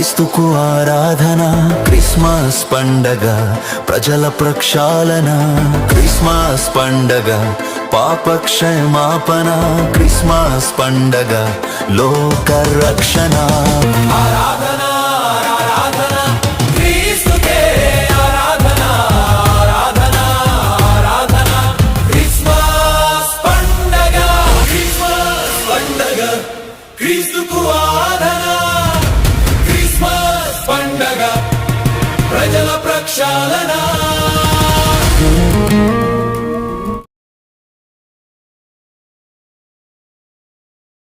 క్రీస్తుకు ఆరాధన. క్రిస్మస్ పండగ ప్రజల ప్రక్షాళన. క్రిస్మస్ పండగ పాప క్షమాపణ. క్రిస్మస్ పండగ లోక రక్షణ. ఆరాధన ఆరాధన క్రీస్తుకే ఆరాధన. ఆరాధన ఆరాధన క్రిస్మస్ పండగ. క్రిస్మస్ పండగ క్రీస్తుకు ఆరాధన. క్రిస్మస్ పండగ ప్రజల ప్రక్షాళన.